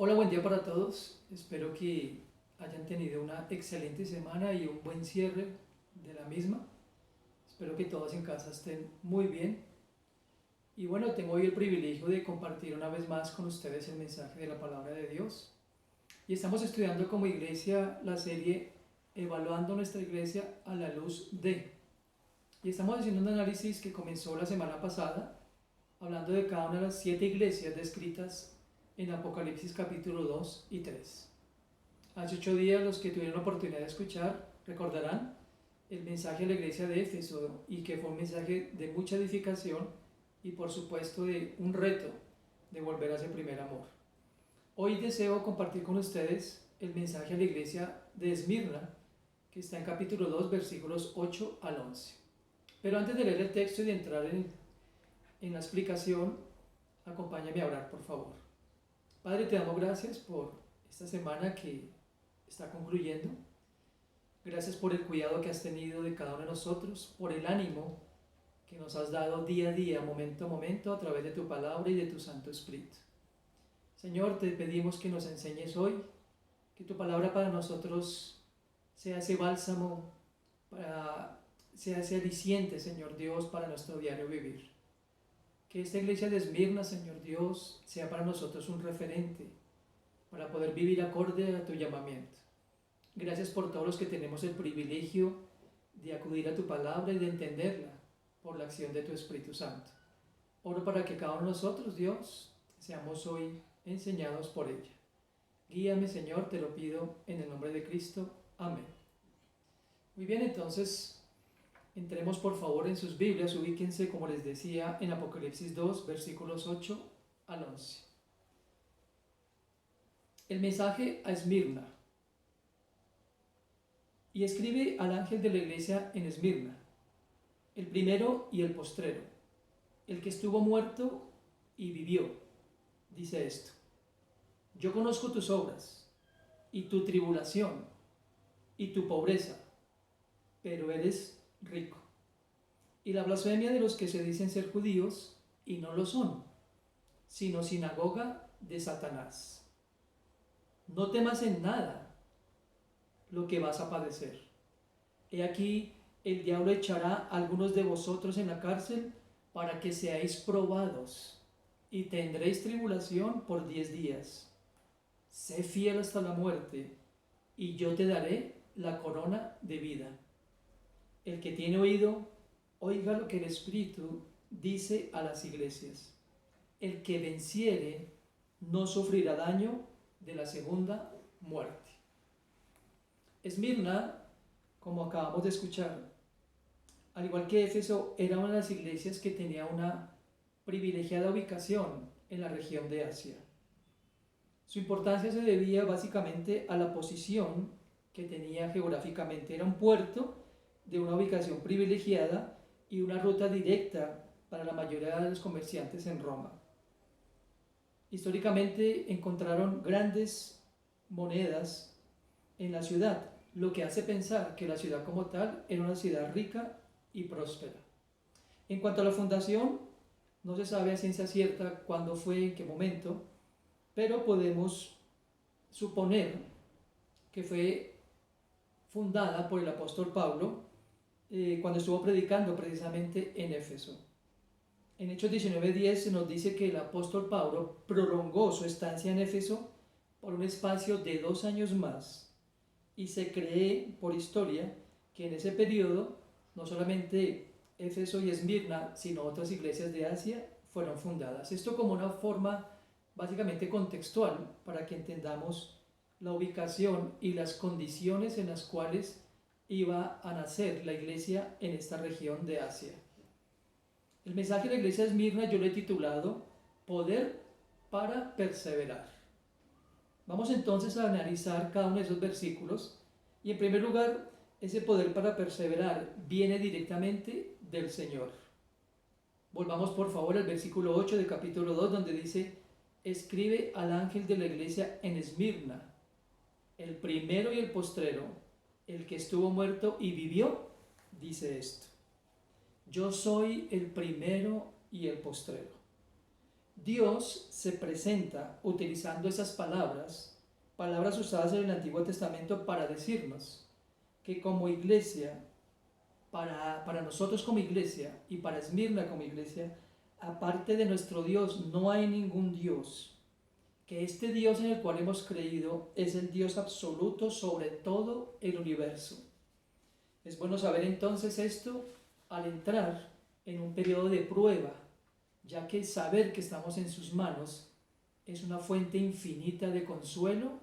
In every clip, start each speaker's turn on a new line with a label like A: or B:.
A: Hola, buen día para todos. Espero que hayan tenido una excelente semana y un buen cierre de la misma. Espero que todos en casa estén muy bien. Y bueno, tengo hoy el privilegio de compartir una vez más con ustedes el mensaje de la palabra de Dios. Y estamos estudiando como iglesia la serie Evaluando nuestra iglesia a la luz de. Y estamos haciendo un análisis que comenzó la semana pasada, hablando de cada una de las 7 iglesias descritas en Apocalipsis capítulo 2 y 3. Hace 8 días los que tuvieron la oportunidad de escuchar recordarán el mensaje a la iglesia de Éfeso y que fue un mensaje de mucha edificación y por supuesto de un reto de volver a ese primer amor. Hoy deseo compartir con ustedes el mensaje a la iglesia de Esmirna, que está en capítulo 2 versículos 8 al 11. Pero antes de leer el texto y de entrar en la explicación, acompáñame a orar, por favor. Padre, te damos gracias por esta semana que está concluyendo. Gracias por el cuidado que has tenido de cada uno de nosotros, por el ánimo que nos has dado día a día, momento a momento, a través de tu palabra y de tu Santo Espíritu. Señor, te pedimos que nos enseñes hoy, que tu palabra para nosotros sea ese bálsamo, sea ese aliciente, Señor Dios, para nuestro diario vivir. Que esta iglesia de Esmirna, Señor Dios, sea para nosotros un referente para poder vivir acorde a tu llamamiento. Gracias por todos los que tenemos el privilegio de acudir a tu palabra y de entenderla por la acción de tu Espíritu Santo. Oro para que cada uno de nosotros, Dios, seamos hoy enseñados por ella. Guíame, Señor, te lo pido en el nombre de Cristo. Amén. Muy bien, entonces entremos por favor en sus Biblias, ubíquense, como les decía, en Apocalipsis 2, versículos 8 al 11. El mensaje a Esmirna. Y escribe al ángel de la iglesia en Esmirna, el primero y el postrero, el que estuvo muerto y vivió, dice esto: yo conozco tus obras y tu tribulación y tu pobreza, pero eres rico, y la blasfemia de los que se dicen ser judíos y no lo son, sino sinagoga de Satanás. No temas en nada lo que vas a padecer. He aquí, el diablo echará a algunos de vosotros en la cárcel para que seáis probados, y tendréis tribulación por 10 días. Sé fiel hasta la muerte, y yo te daré la corona de vida. El que tiene oído, oiga lo que el Espíritu dice a las iglesias. El que venciere no sufrirá daño de la segunda muerte. Esmirna, como acabamos de escuchar, al igual que Éfeso, era una de las iglesias que tenía una privilegiada ubicación en la región de Asia. Su importancia se debía básicamente a la posición que tenía geográficamente. Era un puerto de una ubicación privilegiada y una ruta directa para la mayoría de los comerciantes en Roma. Históricamente encontraron grandes monedas en la ciudad, lo que hace pensar que la ciudad como tal era una ciudad rica y próspera. En cuanto a la fundación, no se sabe a ciencia cierta cuándo fue, en qué momento, pero podemos suponer que fue fundada por el apóstol Pablo cuando estuvo predicando precisamente en Éfeso. En Hechos 19:10 se nos dice que el apóstol Pablo prolongó su estancia en Éfeso por un espacio de 2 años más, y se cree por historia que en ese periodo no solamente Éfeso y Esmirna, sino otras iglesias de Asia fueron fundadas. Esto como una forma básicamente contextual para que entendamos la ubicación y las condiciones en las cuales iba a nacer la iglesia en esta región de Asia. El mensaje de la iglesia de Esmirna yo lo he titulado Poder para perseverar. Vamos entonces a analizar cada uno de esos versículos y en primer lugar, ese poder para perseverar viene directamente del Señor. Volvamos por favor al versículo 8 del capítulo 2 donde dice: escribe al ángel de la iglesia en Esmirna, el primero y el postrero, el que estuvo muerto y vivió, dice esto: yo soy el primero y el postrero. Dios se presenta utilizando esas palabras usadas en el Antiguo Testamento para decirnos que como iglesia, para nosotros como iglesia y para Esmirna como iglesia, aparte de nuestro Dios no hay ningún Dios, que este Dios en el cual hemos creído es el Dios absoluto sobre todo el universo. Es bueno saber entonces esto al entrar en un periodo de prueba, ya que saber que estamos en sus manos es una fuente infinita de consuelo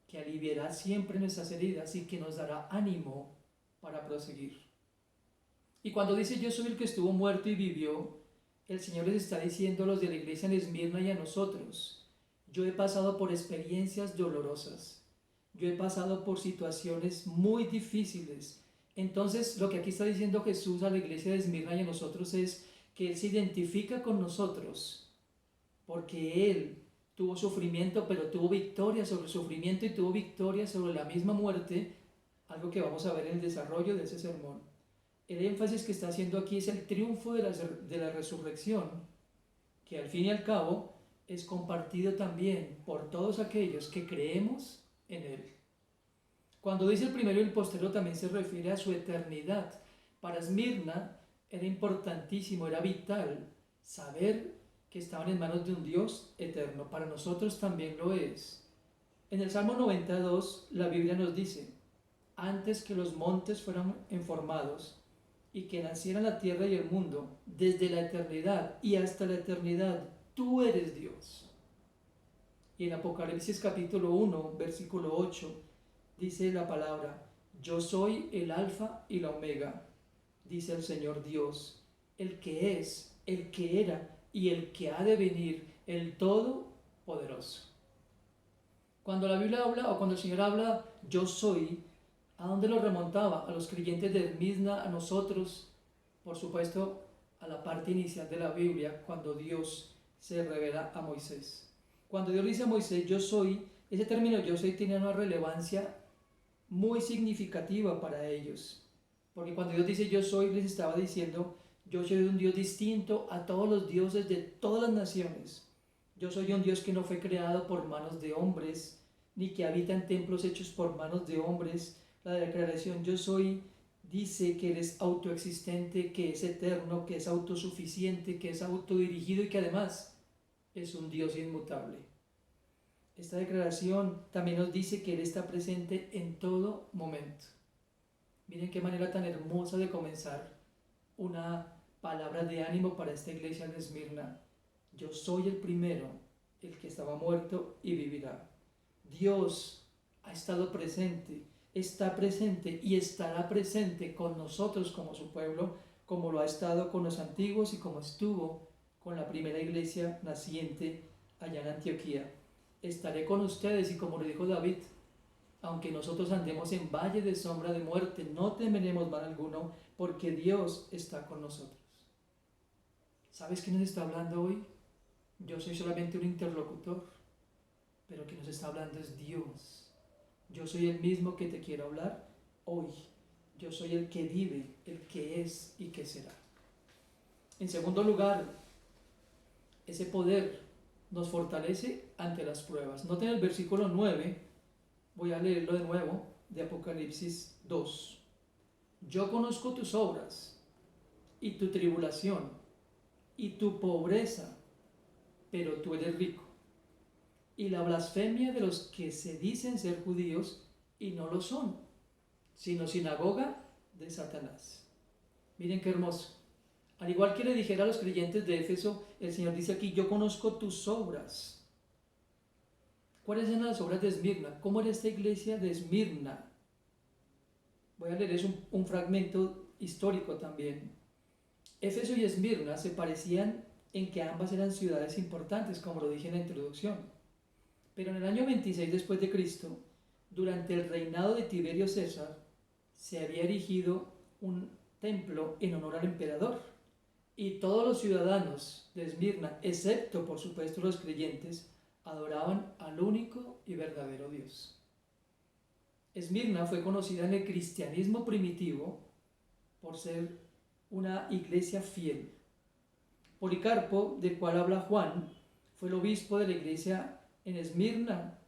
A: que aliviará siempre nuestras heridas y que nos dará ánimo para proseguir. Y cuando dice yo soy el que estuvo muerto y vivió, el Señor les está diciendo a los de la iglesia en Esmirna y a nosotros: yo he pasado por experiencias dolorosas, yo he pasado por situaciones muy difíciles. Entonces lo que aquí está diciendo Jesús a la iglesia de Esmirna y a nosotros es que Él se identifica con nosotros porque Él tuvo sufrimiento, pero tuvo victoria sobre el sufrimiento y tuvo victoria sobre la misma muerte, algo que vamos a ver en el desarrollo de ese sermón. El énfasis que está haciendo aquí es el triunfo de la resurrección, que al fin y al cabo es compartido también por todos aquellos que creemos en Él. Cuando dice el primero y el postrero también se refiere a su eternidad. Para Esmirna era importantísimo, era vital saber que estaban en manos de un Dios eterno. Para nosotros también lo es. En el Salmo 92 la Biblia nos dice: antes que los montes fueran formados y que naciera la tierra y el mundo, desde la eternidad y hasta la eternidad, tú eres Dios. Y en Apocalipsis capítulo 1, versículo 8, dice la palabra: yo soy el alfa y la omega, dice el Señor Dios, el que es, el que era y el que ha de venir, el Todopoderoso. Cuando la Biblia habla, o cuando el Señor habla yo soy, ¿a dónde lo remontaba? A los creyentes de Esmirna, a nosotros, por supuesto, a la parte inicial de la Biblia, cuando Dios se revela a Moisés. Cuando Dios le dice a Moisés yo soy, ese término yo soy tiene una relevancia muy significativa para ellos, porque cuando Dios dice yo soy, les estaba diciendo: yo soy un Dios distinto a todos los dioses de todas las naciones. Yo soy un Dios que no fue creado por manos de hombres, ni que habita en templos hechos por manos de hombres. La declaración yo soy dice que Él es autoexistente, que es eterno, que es autosuficiente, que es autodirigido y que además es un Dios inmutable. Esta declaración también nos dice que Él está presente en todo momento. Miren qué manera tan hermosa de comenzar una palabra de ánimo para esta iglesia de Esmirna. Yo soy el primero, el que estaba muerto y vivirá. Dios ha estado presente, está presente y estará presente con nosotros como su pueblo, como lo ha estado con los antiguos y como estuvo con la primera iglesia naciente allá en Antioquía. Estaré con ustedes, y como le dijo David: aunque nosotros andemos en valle de sombra de muerte, no temeremos mal alguno, porque Dios está con nosotros. ¿Sabes quién nos está hablando hoy? Yo soy solamente un interlocutor, pero quien nos está hablando es Dios. Yo soy el mismo que te quiero hablar hoy. Yo soy el que vive, el que es y que será. En segundo lugar, ese poder nos fortalece ante las pruebas. Noten el versículo 9, voy a leerlo de nuevo, de Apocalipsis 2. Yo conozco tus obras y tu tribulación y tu pobreza, pero tú eres rico, y la blasfemia de los que se dicen ser judíos y no lo son, sino sinagoga de Satanás. Miren qué hermoso. Al igual que le dijera a los creyentes de Éfeso, el Señor dice aquí: yo conozco tus obras. ¿Cuáles eran las obras de Esmirna? ¿Cómo era esta iglesia de Esmirna? Voy a leerles un fragmento histórico también. Éfeso y Esmirna se parecían en que ambas eran ciudades importantes, como lo dije en la introducción. Pero en el año 26 después de Cristo, durante el reinado de Tiberio César, se había erigido un templo en honor al emperador, y todos los ciudadanos de Esmirna, excepto por supuesto los creyentes, adoraban al único y verdadero Dios. Esmirna fue conocida en el cristianismo primitivo por ser una iglesia fiel. Policarpo, del cual habla Juan, fue el obispo de la iglesia en Esmirna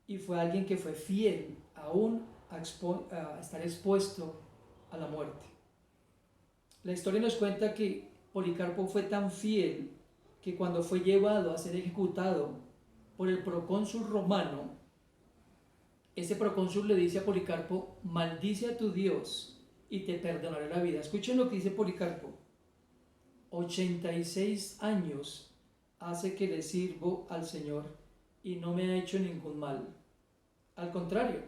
A: y fue alguien que fue fiel aún a estar expuesto a la muerte. La historia nos cuenta que Policarpo fue tan fiel que cuando fue llevado a ser ejecutado por el procónsul romano, ese procónsul le dice a Policarpo: maldice a tu Dios y te perdonaré la vida. Escuchen lo que dice Policarpo: 86 años hace que le sirvo al Señor y no me ha hecho ningún mal. Al contrario,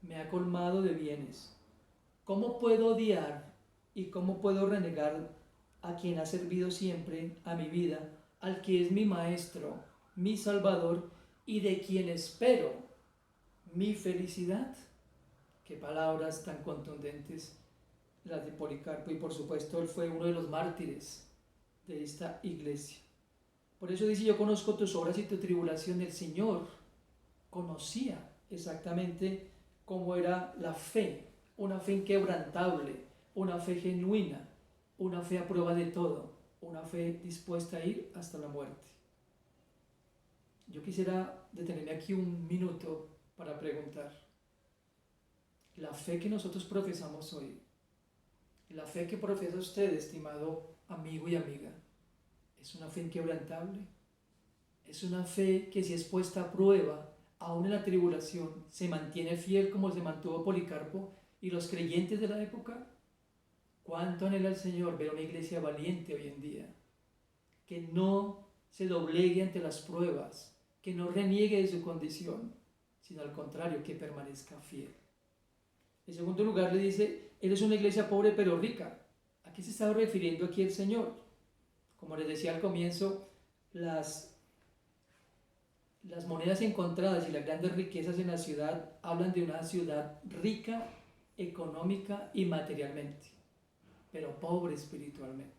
A: me ha colmado de bienes. ¿Cómo puedo odiar y cómo puedo renegar a quien ha servido siempre a mi vida, al que es mi maestro, mi salvador y de quien espero mi felicidad? Qué palabras tan contundentes las de Policarpo, y por supuesto él fue uno de los mártires de esta iglesia. Por eso dice: yo conozco tus obras y tu tribulación. El Señor conocía exactamente cómo era la fe, una fe inquebrantable, una fe genuina, una fe a prueba de todo, una fe dispuesta a ir hasta la muerte. Yo quisiera detenerme aquí un minuto para preguntar: la fe que nosotros profesamos hoy, la fe que profesa usted, estimado amigo y amiga, ¿es una fe inquebrantable? ¿Es una fe que, si es puesta a prueba, aún en la tribulación, se mantiene fiel como se mantuvo Policarpo y los creyentes de la época? ¿Cuánto anhela el Señor ver una iglesia valiente hoy en día, que no se doblegue ante las pruebas, que no reniegue de su condición, sino al contrario, que permanezca fiel? En segundo lugar le dice: eres una iglesia pobre pero rica. ¿A qué se está refiriendo aquí el Señor? Como les decía al comienzo, las monedas encontradas y las grandes riquezas en la ciudad hablan de una ciudad rica económica y materialmente, pero pobre espiritualmente.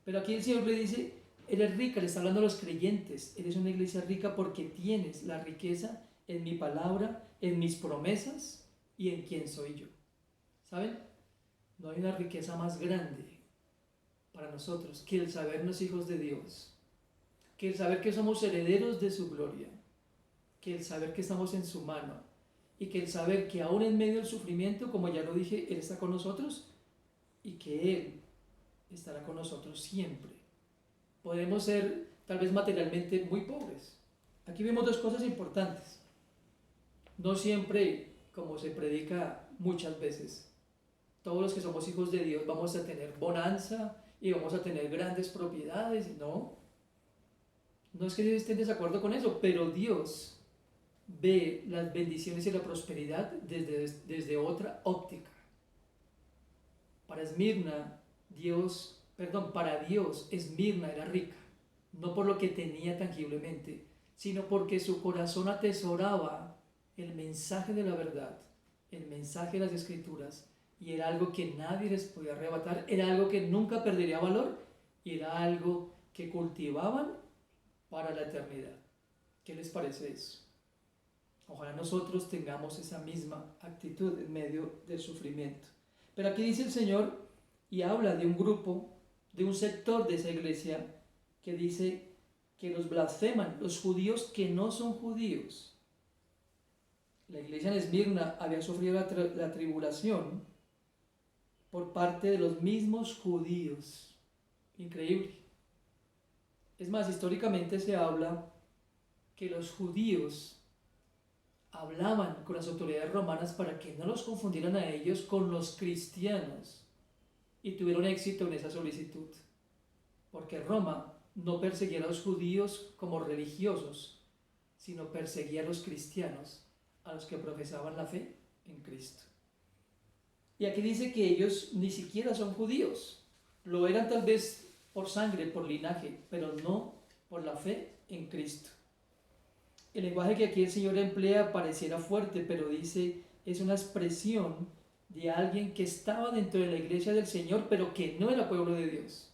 A: Pero aquí el Señor le dice: eres rica, le está hablando a los creyentes, eres una iglesia rica porque tienes la riqueza en mi palabra, en mis promesas y en quién soy yo. ¿Saben? No hay una riqueza más grande para nosotros que el sabernos hijos de Dios, que el saber que somos herederos de su gloria, que el saber que estamos en su mano y que el saber que aún en medio del sufrimiento, como ya lo dije, Él está con nosotros y que Él estará con nosotros siempre. Podemos ser tal vez materialmente muy pobres. Aquí vemos dos cosas importantes. No siempre, como se predica muchas veces, todos los que somos hijos de Dios vamos a tener bonanza y vamos a tener grandes propiedades. No es que Dios esté en desacuerdo con eso, pero Dios ve las bendiciones y la prosperidad desde otra óptica. Para Dios, Esmirna era rica, no por lo que tenía tangiblemente, sino porque su corazón atesoraba el mensaje de la verdad, el mensaje de las Escrituras, y era algo que nadie les podía arrebatar, era algo que nunca perdería valor, y era algo que cultivaban para la eternidad. ¿Qué les parece eso? Ojalá nosotros tengamos esa misma actitud en medio del sufrimiento. Pero aquí dice el Señor y habla de un grupo, de un sector de esa iglesia, que dice que los blasfeman, los judíos que no son judíos. La iglesia en Esmirna había sufrido la tribulación por parte de los mismos judíos. Increíble. Es más, históricamente se habla que los judíos hablaban con las autoridades romanas para que no los confundieran a ellos con los cristianos, y tuvieron éxito en esa solicitud, porque Roma no perseguía a los judíos como religiosos, sino perseguía a los cristianos, a los que profesaban la fe en Cristo. Y aquí dice que ellos ni siquiera son judíos, lo eran tal vez por sangre, por linaje, pero no por la fe en Cristo. El lenguaje que aquí el Señor emplea pareciera fuerte, pero dice, es una expresión de alguien que estaba dentro de la iglesia del Señor, pero que no era pueblo de Dios.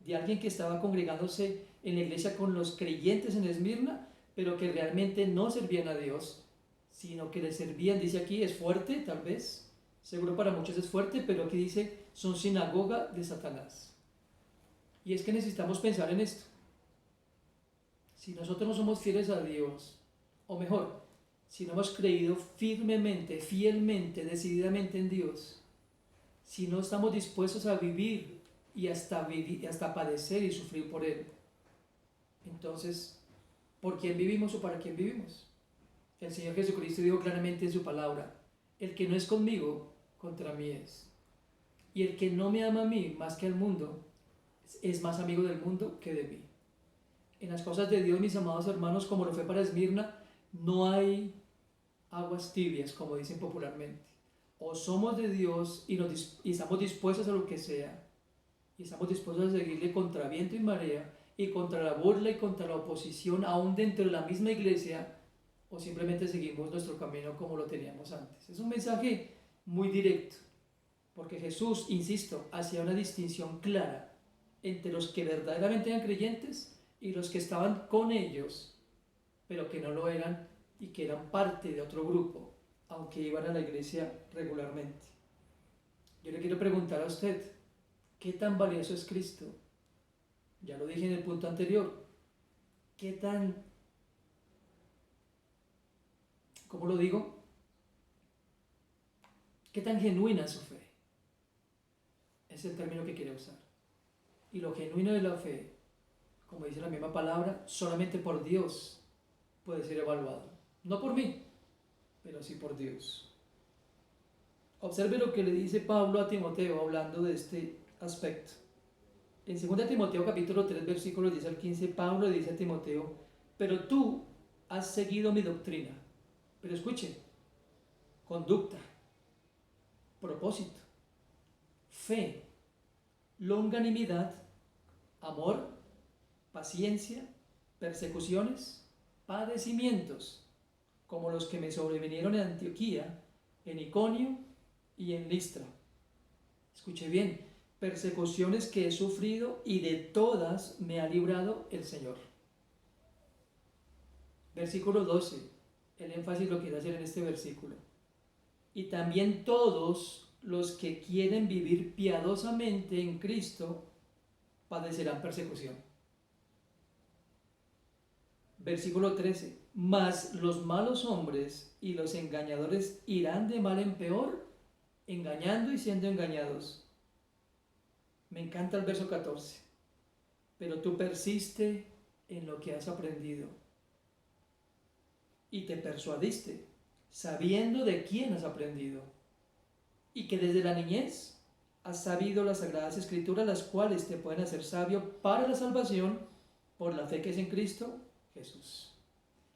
A: De alguien que estaba congregándose en la iglesia con los creyentes en Esmirna, pero que realmente no servían a Dios, sino que le servían, dice aquí, es fuerte tal vez, seguro para muchos es fuerte, pero aquí dice, son sinagoga de Satanás. Y es que necesitamos pensar en esto. Si nosotros no somos fieles a Dios, o mejor, si no hemos creído firmemente, fielmente, decididamente en Dios, si no estamos dispuestos a vivir y hasta padecer y sufrir por Él, entonces, ¿por quién vivimos o para quién vivimos? El Señor Jesucristo dijo claramente en su palabra: el que no es conmigo, contra mí es. Y el que no me ama a mí más que al mundo, es más amigo del mundo que de mí. En las cosas de Dios, mis amados hermanos, como lo fue para Esmirna, no hay aguas tibias, como dicen popularmente. O somos de Dios y estamos dispuestos a lo que sea, y estamos dispuestos a seguirle contra viento y marea, y contra la burla y contra la oposición, aún dentro de la misma iglesia, o simplemente seguimos nuestro camino como lo teníamos antes. Es un mensaje muy directo, porque Jesús, insisto, hacía una distinción clara entre los que verdaderamente eran creyentes y los que estaban con ellos, pero que no lo eran y que eran parte de otro grupo, aunque iban a la iglesia regularmente. Yo le quiero preguntar a usted, ¿qué tan valioso es Cristo? Ya lo dije en el punto anterior. ¿Qué tan, cómo lo digo? ¿Qué tan genuina es su fe? Es el término que quiere usar. Y lo genuino de la fe, como dice la misma palabra, solamente por Dios puede ser evaluado. No por mí, pero sí por Dios. Observe lo que le dice Pablo a Timoteo hablando de este aspecto. En 2 Timoteo capítulo 3 versículos 10 al 15, Pablo le dice a Timoteo: pero tú has seguido mi doctrina. Pero escuche: conducta, propósito, fe, longanimidad, amor, paciencia, persecuciones, padecimientos, como los que me sobrevinieron en Antioquía, en Iconio y en Listra. Escuche bien: persecuciones que he sufrido, y de todas me ha librado el Señor. Versículo 12, el énfasis lo quiero hacer en este versículo. Y también todos los que quieren vivir piadosamente en Cristo padecerán persecución. Versículo 13, mas los malos hombres y los engañadores irán de mal en peor, engañando y siendo engañados. Me encanta el verso 14, pero tú persiste en lo que has aprendido y te persuadiste, sabiendo de quién has aprendido, y que desde la niñez has sabido las sagradas escrituras, las cuales te pueden hacer sabio para la salvación por la fe que es en Cristo Jesús.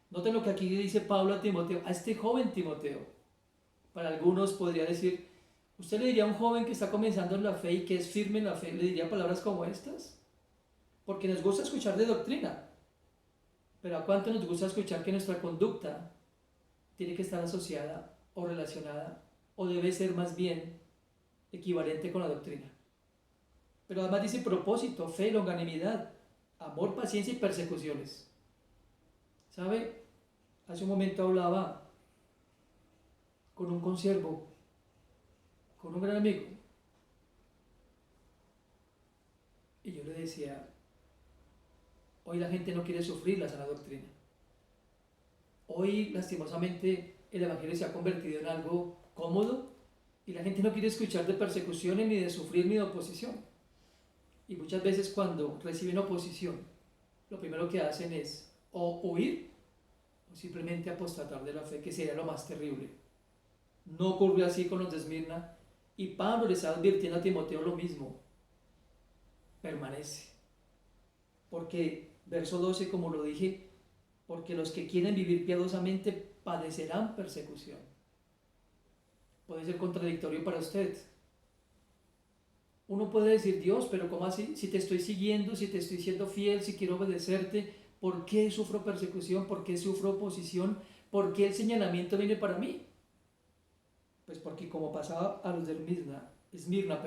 A: Noten lo que aquí dice Pablo a Timoteo, a este joven Timoteo. Para algunos podría decir, ¿usted le diría a un joven que está comenzando en la fe y que es firme en la fe, le diría palabras como estas? Porque nos gusta escuchar de doctrina, pero ¿a cuánto nos gusta escuchar que nuestra conducta tiene que estar asociada o relacionada, o debe ser más bien equivalente con la doctrina? Pero además dice propósito, fe, longanimidad, amor, paciencia y persecuciones. ¿Sabe? Hace un momento hablaba con un consiervo, con un gran amigo, y yo le decía: hoy la gente no quiere sufrir la sana doctrina. Hoy, lastimosamente, el evangelio se ha convertido en algo cómodo y la gente no quiere escuchar de persecuciones, ni de sufrir, ni de oposición. Y muchas veces cuando reciben oposición, lo primero que hacen es o huir o simplemente apostatar de la fe, que sería lo más terrible. No ocurrió así con los de Esmirna, y Pablo les está advirtiendo a Timoteo lo mismo: permanece. Porque, verso 12, como lo dije, porque los que quieren vivir piadosamente padecerán persecución. Puede ser contradictorio para usted. Uno puede decir: Dios, pero ¿cómo así? Si te estoy siguiendo, si te estoy siendo fiel, si quiero obedecerte, ¿por qué sufro persecución? ¿Por qué sufro oposición? ¿Por qué el señalamiento viene para mí? Pues porque, como pasaba a los de Esmirna,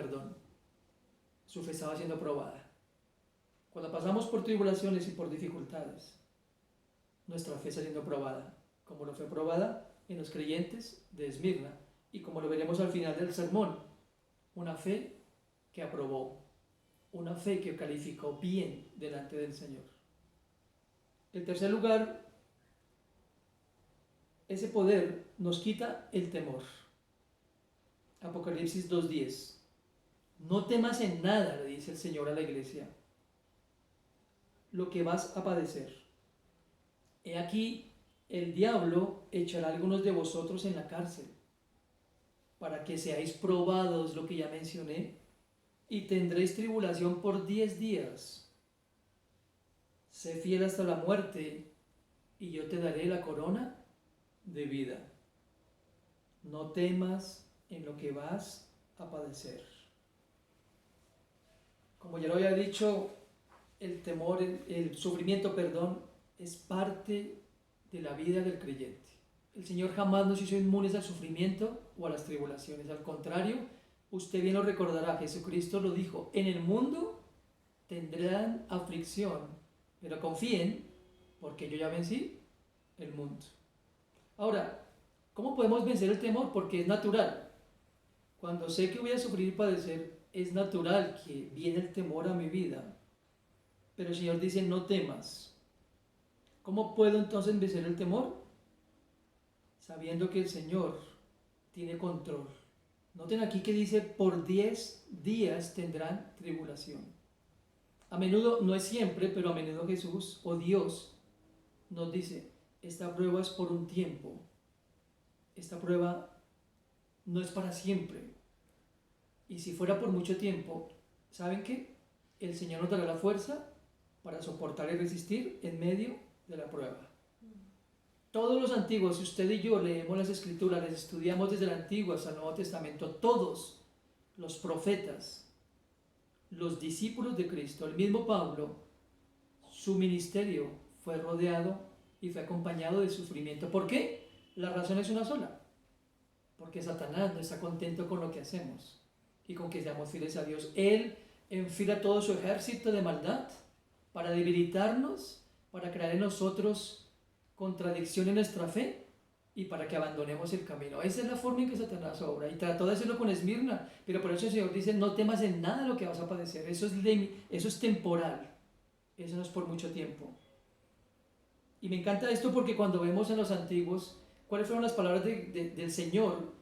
A: su fe estaba siendo probada. Cuando pasamos por tribulaciones y por dificultades, nuestra fe está siendo probada, como lo fue probada en los creyentes de Esmirna, y como lo veremos al final del sermón, una fe que aprobó, una fe que calificó bien delante del Señor. En tercer lugar, ese poder nos quita el temor. Apocalipsis 2:10. No temas en nada, le dice el Señor a la iglesia, lo que vas a padecer. He aquí, el diablo echará a algunos de vosotros en la cárcel, para que seáis probados, lo que ya mencioné, y tendréis tribulación por 10 días. Sé fiel hasta la muerte, y yo te daré la corona de vida. No temas en lo que vas a padecer. Como ya lo había dicho, el temor, el sufrimiento, perdón, es parte de la vida del creyente. El Señor jamás nos hizo inmunes al sufrimiento o a las tribulaciones. Al contrario, usted bien lo recordará, Jesucristo lo dijo, en el mundo tendrán aflicción, pero confíen, porque yo ya vencí el mundo. Ahora, ¿cómo podemos vencer el temor? Porque es natural. Cuando sé que voy a sufrir y padecer, es natural que viene el temor a mi vida. Pero el Señor dice, no temas. ¿Cómo puedo entonces vencer el temor? Sabiendo que el Señor tiene control. Noten aquí que dice, por 10 días tendrán tribulación. A menudo, no es siempre, pero a menudo Jesús o Dios nos dice, esta prueba es por un tiempo. Esta prueba no es para siempre. Y si fuera por mucho tiempo, ¿saben qué? El Señor nos dará la fuerza para soportar y resistir en medio de la prueba. Todos los antiguos, si usted y yo leemos las Escrituras, les estudiamos desde el Antiguo hasta el Nuevo Testamento, todos los profetas, los discípulos de Cristo, el mismo Pablo, su ministerio fue rodeado y fue acompañado de sufrimiento. ¿Por qué? La razón es una sola. Porque Satanás no está contento con lo que hacemos y con que seamos fieles a Dios. Él enfila todo su ejército de maldad para debilitarnos, para crear en nosotros contradicción en nuestra fe y para que abandonemos el camino. Esa es la forma en que Satanás obra y trató de hacerlo con Esmirna, pero por eso el Señor dice, no temas en nada lo que vas a padecer, eso es temporal, eso no es por mucho tiempo. Y me encanta esto porque cuando vemos en los antiguos, ¿cuáles fueron las palabras del Señor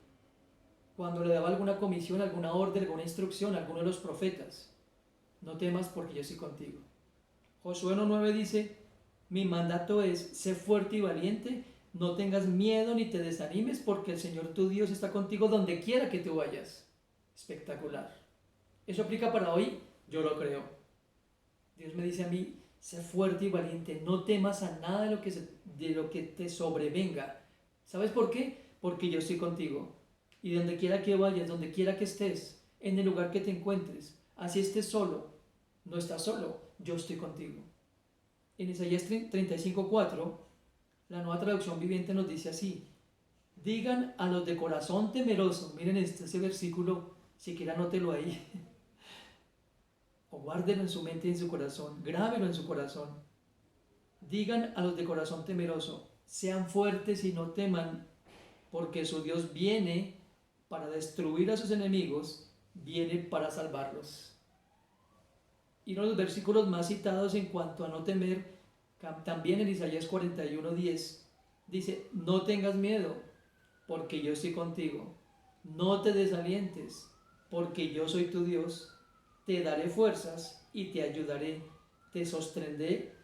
A: cuando le daba alguna comisión, alguna orden, alguna instrucción a alguno de los profetas? No temas porque yo estoy contigo. Josué 1:9 dice, mi mandato es, sé fuerte y valiente, no tengas miedo ni te desanimes porque el Señor tu Dios está contigo donde quiera que tú vayas. Espectacular. ¿Eso aplica para hoy? Yo lo creo. Dios me dice a mí, sé fuerte y valiente, no temas a nada de lo que te sobrevenga. ¿Sabes por qué? Porque yo estoy contigo. Y donde quiera que vayas, donde quiera que estés, en el lugar que te encuentres, así estés solo, no estás solo, yo estoy contigo. En Isaías 35:4, la Nueva Traducción Viviente nos dice así, digan a los de corazón temeroso, miren ese versículo, siquiera anótelo ahí, o guárdelo en su mente y en su corazón, grábelo en su corazón. Digan a los de corazón temeroso, sean fuertes y no teman, porque su Dios viene para destruir a sus enemigos, viene para salvarlos. Y uno de los versículos más citados en cuanto a no temer, también en Isaías 41:10, dice, no tengas miedo, porque yo estoy contigo. No te desalientes, porque yo soy tu Dios. Te daré fuerzas y te ayudaré. Te sostendré,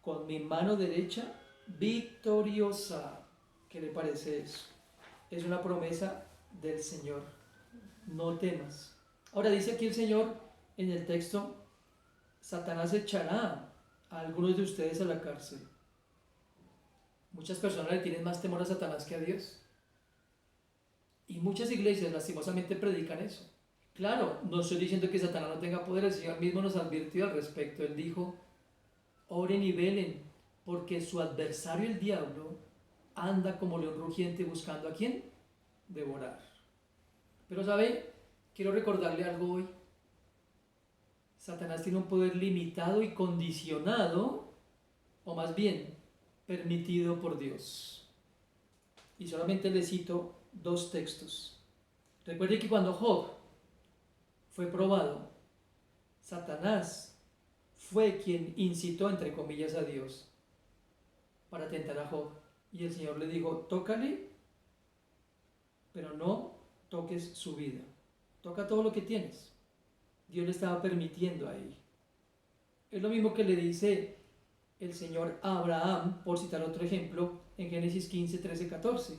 A: con mi mano derecha victoriosa. ¿Qué le parece eso? Es una promesa del Señor. No temas. Ahora dice aquí el Señor en el texto, Satanás echará a algunos de ustedes a la cárcel. Muchas personas le tienen más temor a Satanás que a Dios. Y muchas iglesias lastimosamente predican eso. Claro, no estoy diciendo que Satanás no tenga poder, el Señor mismo nos advirtió al respecto. Él dijo, oren y velen, porque su adversario el diablo anda como león rugiente buscando a quién devorar. Pero ¿sabe? Quiero recordarle algo hoy. Satanás tiene un poder limitado y condicionado, o más bien, permitido por Dios. Y solamente le cito 2 textos. Recuerde que cuando Job fue probado, Satanás fue quien incitó, entre comillas, a Dios para tentar a Job. Y el Señor le dijo, tócale, pero no toques su vida. Toca todo lo que tienes. Dios le estaba permitiendo a él. Es lo mismo que le dice el Señor a Abraham, por citar otro ejemplo, en Génesis 15, 13, 14.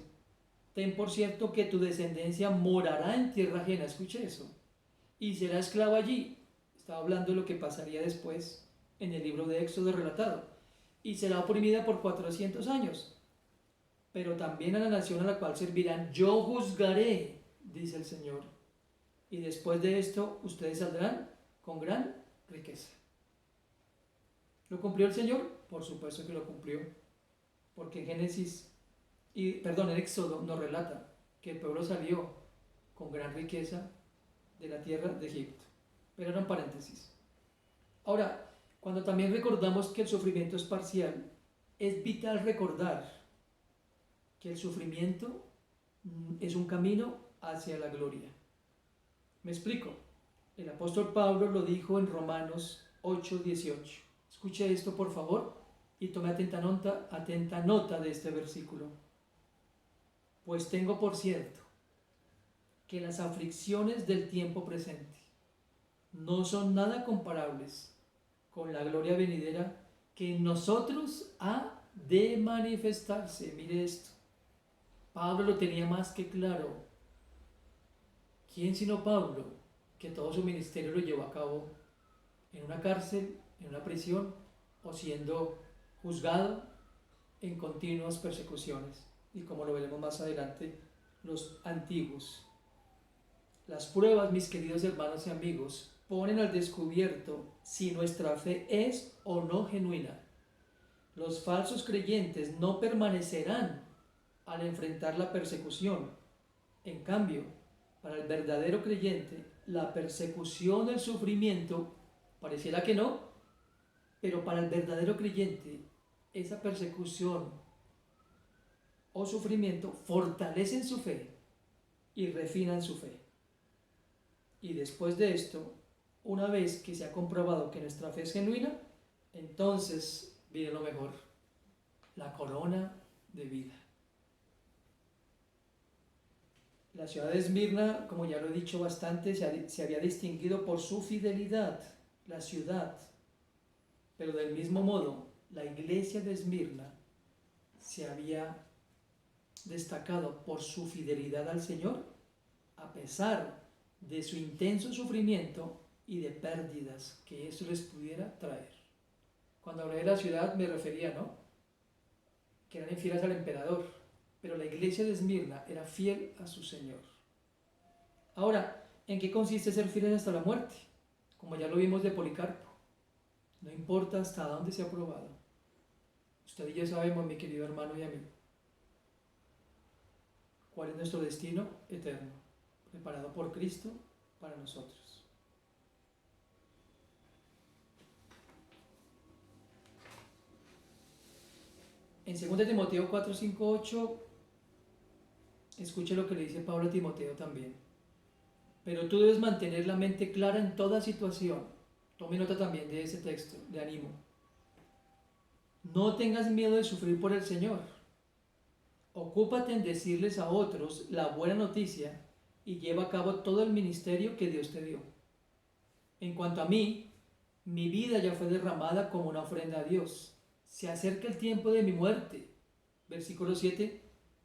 A: Ten por cierto que tu descendencia morará en tierra ajena, escuche eso, y será esclava allí. Estaba hablando de lo que pasaría después en el libro de Éxodo relatado. Y será oprimida por 400 años. Pero también a la nación a la cual servirán yo juzgaré, dice el Señor. Y después de esto ustedes saldrán con gran riqueza. ¿Lo cumplió el Señor? Por supuesto que lo cumplió. Porque en en Éxodo nos relata que el pueblo salió con gran riqueza de la tierra de Egipto. Pero era un paréntesis. Ahora, cuando también recordamos que el sufrimiento es parcial, es vital recordar que el sufrimiento es un camino hacia la gloria. Me explico. El apóstol Pablo lo dijo en Romanos 8:18. Escuche esto, por favor, y tome atenta nota de este versículo. Pues tengo por cierto que las aflicciones del tiempo presente no son nada comparables con la gloria venidera que en nosotros ha de manifestarse. Mire esto. Pablo lo tenía más que claro. ¿Quién sino Pablo, que todo su ministerio lo llevó a cabo en una cárcel, en una prisión o siendo juzgado en continuas persecuciones? Y como lo veremos más adelante, los antiguos. Las pruebas, mis queridos hermanos y amigos, ponen al descubierto si nuestra fe es o no genuina. Los falsos creyentes no permanecerán al enfrentar la persecución. En cambio, para el verdadero creyente, la persecución, el sufrimiento, pareciera que no, pero para el verdadero creyente, esa persecución o sufrimiento fortalecen su fe y refinan su fe. Y después de esto, una vez que se ha comprobado que nuestra fe es genuina, entonces viene lo mejor, la corona de vida. La ciudad de Esmirna, como ya lo he dicho bastante, se había distinguido por su fidelidad, la ciudad. Pero del mismo modo, la iglesia de Esmirna se había destacado por su fidelidad al Señor, a pesar de su intenso sufrimiento y de pérdidas que eso les pudiera traer. Cuando hablé de la ciudad me refería, ¿no?, que eran infieles al emperador, pero la iglesia de Esmirna era fiel a su Señor. Ahora, ¿en qué consiste ser fieles hasta la muerte? Como ya lo vimos de Policarpo, no importa hasta dónde se ha probado. Usted y yo sabemos, mi querido hermano y amigo, cuál es nuestro destino eterno, preparado por Cristo para nosotros. En 2 Timoteo 4, 5, 8, escuche lo que le dice Pablo a Timoteo también. Pero tú debes mantener la mente clara en toda situación. Tome nota también de ese texto, de ánimo. No tengas miedo de sufrir por el Señor. Ocúpate en decirles a otros la buena noticia y lleva a cabo todo el ministerio que Dios te dio. En cuanto a mí, mi vida ya fue derramada como una ofrenda a Dios. Se acerca el tiempo de mi muerte. Versículo 7.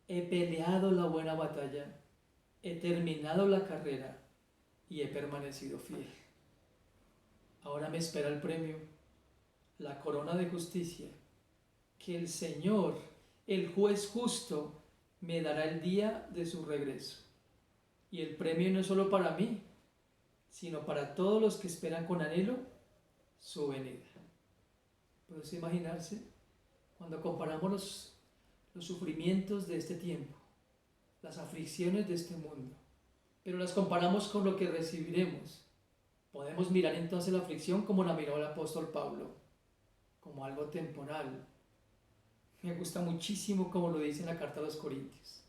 A: He peleado la buena batalla, he terminado la carrera y he permanecido fiel. Ahora me espera el premio, la corona de justicia, que el Señor, el juez justo, me dará el día de su regreso. Y el premio no es solo para mí, sino para todos los que esperan con anhelo su venida. ¿Puedes imaginarse? Cuando comparamos los sufrimientos de este tiempo, las aflicciones de este mundo, pero las comparamos con lo que recibiremos, podemos mirar entonces la aflicción como la miró el apóstol Pablo, como algo temporal. Me gusta muchísimo como lo dice en la carta a los Corintios.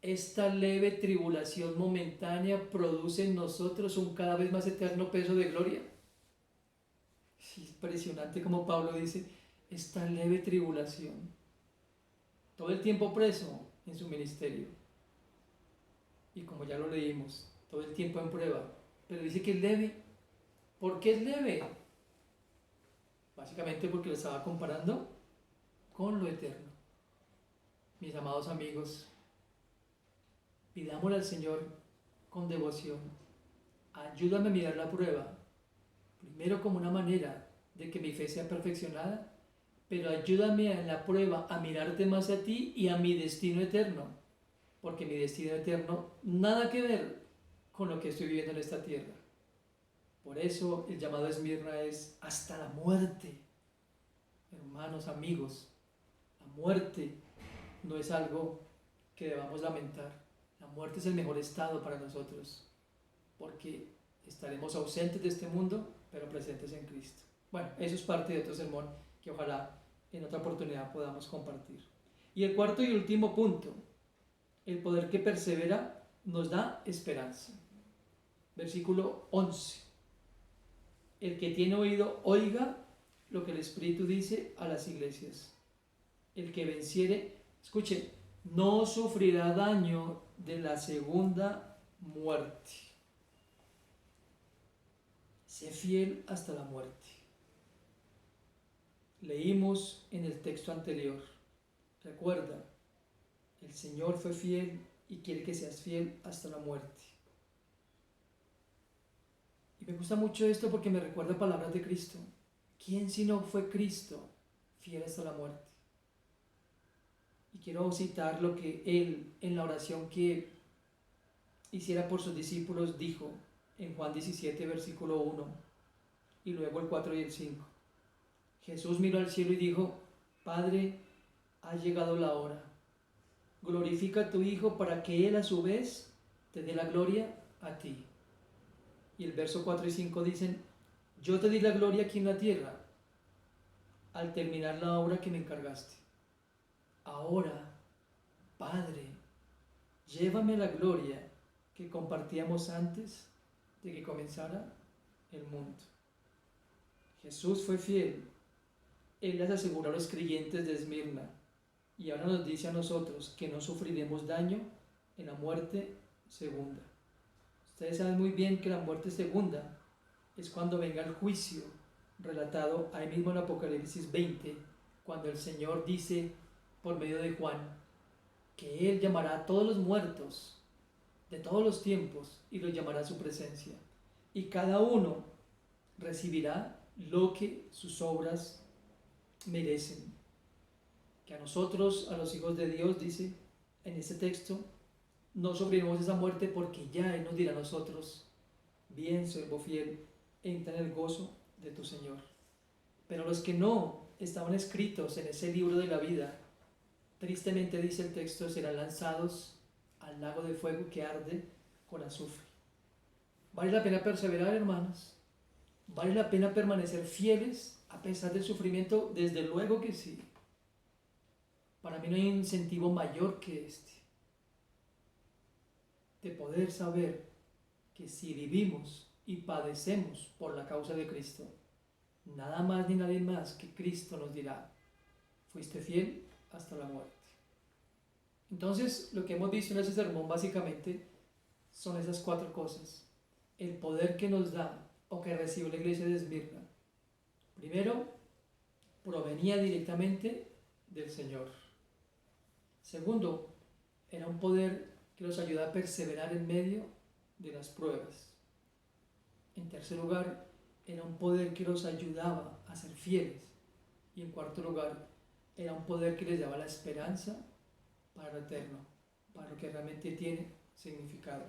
A: Esta leve tribulación momentánea produce en nosotros un cada vez más eterno peso de gloria. Es impresionante como Pablo dice, esta leve tribulación, todo el tiempo preso en su ministerio, y como ya lo leímos, todo el tiempo en prueba, pero dice que es leve. ¿Por qué es leve? Básicamente porque lo estaba comparando con lo eterno. Mis amados amigos, pidámosle al Señor con devoción, ayúdame a mirar la prueba, primero como una manera de que mi fe sea perfeccionada, pero ayúdame en la prueba a mirarte más a ti y a mi destino eterno, porque mi destino eterno nada que ver con lo que estoy viviendo en esta tierra. Por eso el llamado a Esmirna es hasta la muerte. Hermanos, amigos, la muerte no es algo que debamos lamentar. La muerte es el mejor estado para nosotros, porque estaremos ausentes de este mundo, pero presentes en Cristo. Bueno, eso es parte de otro sermón que ojalá en otra oportunidad podamos compartir. Y el cuarto y último punto, el poder que persevera nos da esperanza. Versículo 11. El que tiene oído, oiga lo que el Espíritu dice a las iglesias. El que venciere, escuchen, no sufrirá daño de la segunda muerte. Sé fiel hasta la muerte. Leímos en el texto anterior. Recuerda, el Señor fue fiel y quiere que seas fiel hasta la muerte. Y me gusta mucho esto porque me recuerda palabras de Cristo. ¿Quién si no fue Cristo fiel hasta la muerte? Y quiero citar lo que Él, en la oración que hiciera por sus discípulos, dijo en Juan 17, versículo 1, y luego el 4 y el 5. Jesús miró al cielo y dijo, Padre, ha llegado la hora. Glorifica a tu Hijo para que Él a su vez te dé la gloria a ti. Y el verso 4 y 5 dicen, yo te di la gloria aquí en la tierra, al terminar la obra que me encargaste. Ahora, Padre, llévame la gloria que compartíamos antes de que comenzara el mundo. Jesús fue fiel. Él les aseguró a los creyentes de Esmirna y ahora nos dice a nosotros que no sufriremos daño en la muerte segunda. Ustedes saben muy bien que la muerte segunda es cuando venga el juicio, relatado ahí mismo en Apocalipsis 20, cuando el Señor dice por medio de Juan que Él llamará a todos los muertos de todos los tiempos y los llamará a su presencia. Y cada uno recibirá lo que sus obras merecen. Que a nosotros, a los hijos de Dios, dice en este texto, no sufriremos esa muerte porque ya Él nos dirá a nosotros, bien, siervo fiel, entra en el gozo de tu Señor. Pero los que no estaban escritos en ese libro de la vida, tristemente dice el texto, serán lanzados al lago de fuego que arde con azufre. ¿Vale la pena perseverar, hermanos? ¿Vale la pena permanecer fieles a pesar del sufrimiento? Desde luego que sí. Para mí no hay incentivo mayor que este, de poder saber que si vivimos y padecemos por la causa de Cristo, nada más ni nadie más que Cristo nos dirá, fuiste fiel hasta la muerte. Entonces, lo que hemos visto en ese sermón básicamente son esas cuatro cosas. El poder que nos da o que recibe la iglesia de Esmirna. Primero, provenía directamente del Señor. Segundo, era un poder que los ayuda a perseverar en medio de las pruebas. En tercer lugar, era un poder que los ayudaba a ser fieles. Y en cuarto lugar, era un poder que les daba la esperanza para lo eterno, para lo que realmente tiene significado.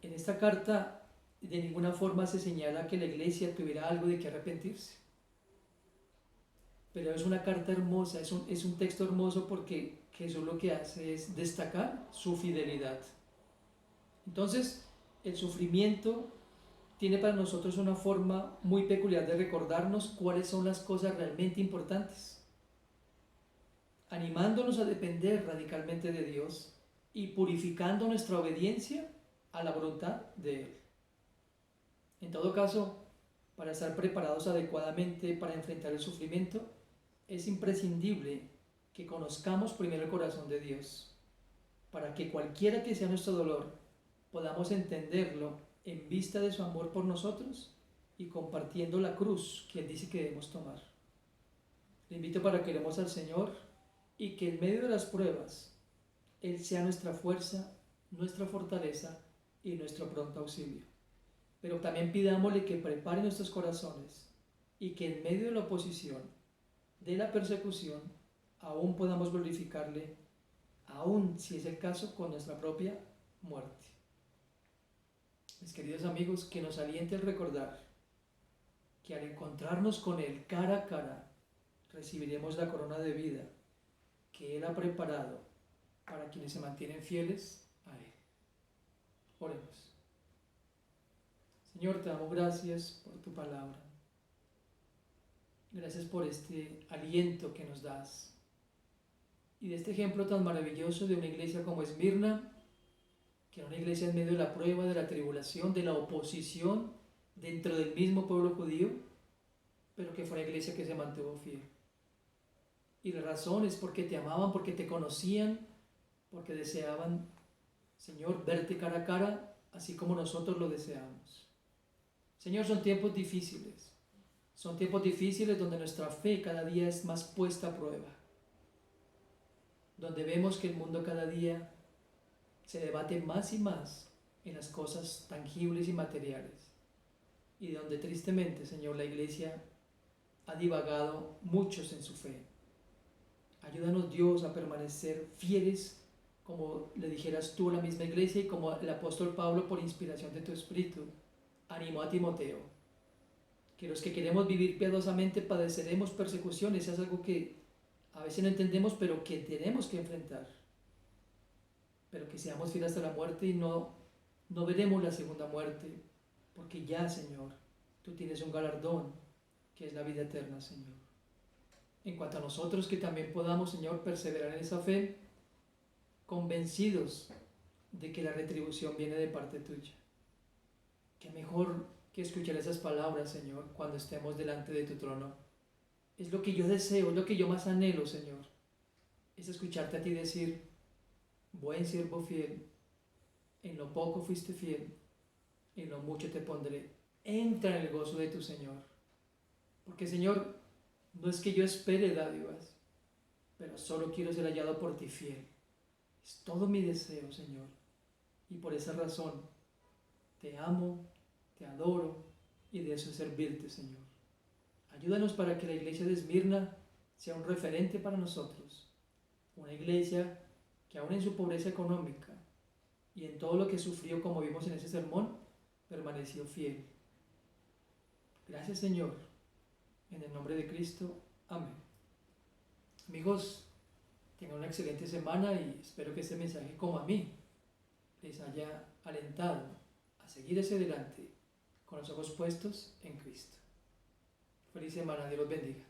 A: En esta carta de ninguna forma se señala que la iglesia tuviera algo de que arrepentirse. Pero es una carta hermosa, es un texto hermoso porque Jesús lo que hace es destacar su fidelidad. Entonces, el sufrimiento tiene para nosotros una forma muy peculiar de recordarnos cuáles son las cosas realmente importantes, animándonos a depender radicalmente de Dios y purificando nuestra obediencia a la voluntad de Él. En todo caso, para estar preparados adecuadamente para enfrentar el sufrimiento, es imprescindible que conozcamos primero el corazón de Dios, para que cualquiera que sea nuestro dolor, podamos entenderlo en vista de su amor por nosotros y compartiendo la cruz que Él dice que debemos tomar. Le invito para que oremos al Señor y que en medio de las pruebas Él sea nuestra fuerza, nuestra fortaleza y nuestro pronto auxilio. Pero también pidámosle que prepare nuestros corazones y que en medio de la oposición, de la persecución, aún podamos glorificarle, aún si es el caso, con nuestra propia muerte. Mis queridos amigos, que nos aliente el recordar que al encontrarnos con Él cara a cara, recibiremos la corona de vida que Él ha preparado para quienes se mantienen fieles a Él. Oremos. Señor, te damos gracias por tu palabra. Gracias por este aliento que nos das. Y de este ejemplo tan maravilloso de una iglesia como Esmirna, que era una iglesia en medio de la prueba, de la tribulación, de la oposición dentro del mismo pueblo judío, pero que fue una iglesia que se mantuvo fiel. Y la razón es porque te amaban, porque te conocían, porque deseaban, Señor, verte cara a cara, así como nosotros lo deseamos. Señor, son tiempos difíciles. Son tiempos difíciles donde nuestra fe cada día es más puesta a prueba. Donde vemos que el mundo cada día se debate más y más en las cosas tangibles y materiales. Y donde tristemente, Señor, la iglesia ha divagado muchos en su fe. Ayúdanos, Dios, a permanecer fieles, como le dijeras tú a la misma iglesia y como el apóstol Pablo, por inspiración de tu Espíritu, animó a Timoteo. Que los que queremos vivir piadosamente padeceremos persecuciones. Es algo que a veces no entendemos, pero que tenemos que enfrentar. Pero que seamos fieles hasta la muerte y no veremos la segunda muerte, porque ya, Señor, tú tienes un galardón, que es la vida eterna, Señor. En cuanto a nosotros, que también podamos, Señor, perseverar en esa fe, convencidos de que la retribución viene de parte tuya. Qué mejor que escuchar esas palabras, Señor, cuando estemos delante de tu trono. Es lo que yo deseo, es lo que yo más anhelo, Señor. Es escucharte a ti decir: buen siervo fiel, en lo poco fuiste fiel, en lo mucho te pondré. Entra en el gozo de tu Señor. Porque, Señor, no es que yo espere dádivas, pero solo quiero ser hallado por ti fiel. Es todo mi deseo, Señor. Y por esa razón te amo, te adoro y deseo servirte, Señor. Ayúdanos para que la iglesia de Esmirna sea un referente para nosotros. Una iglesia que aún en su pobreza económica y en todo lo que sufrió, como vimos en ese sermón, permaneció fiel. Gracias, Señor. En el nombre de Cristo. Amén. Amigos, tengan una excelente semana y espero que este mensaje, como a mí, les haya alentado a seguir hacia adelante con los ojos puestos en Cristo. Feliz semana, Dios los bendiga.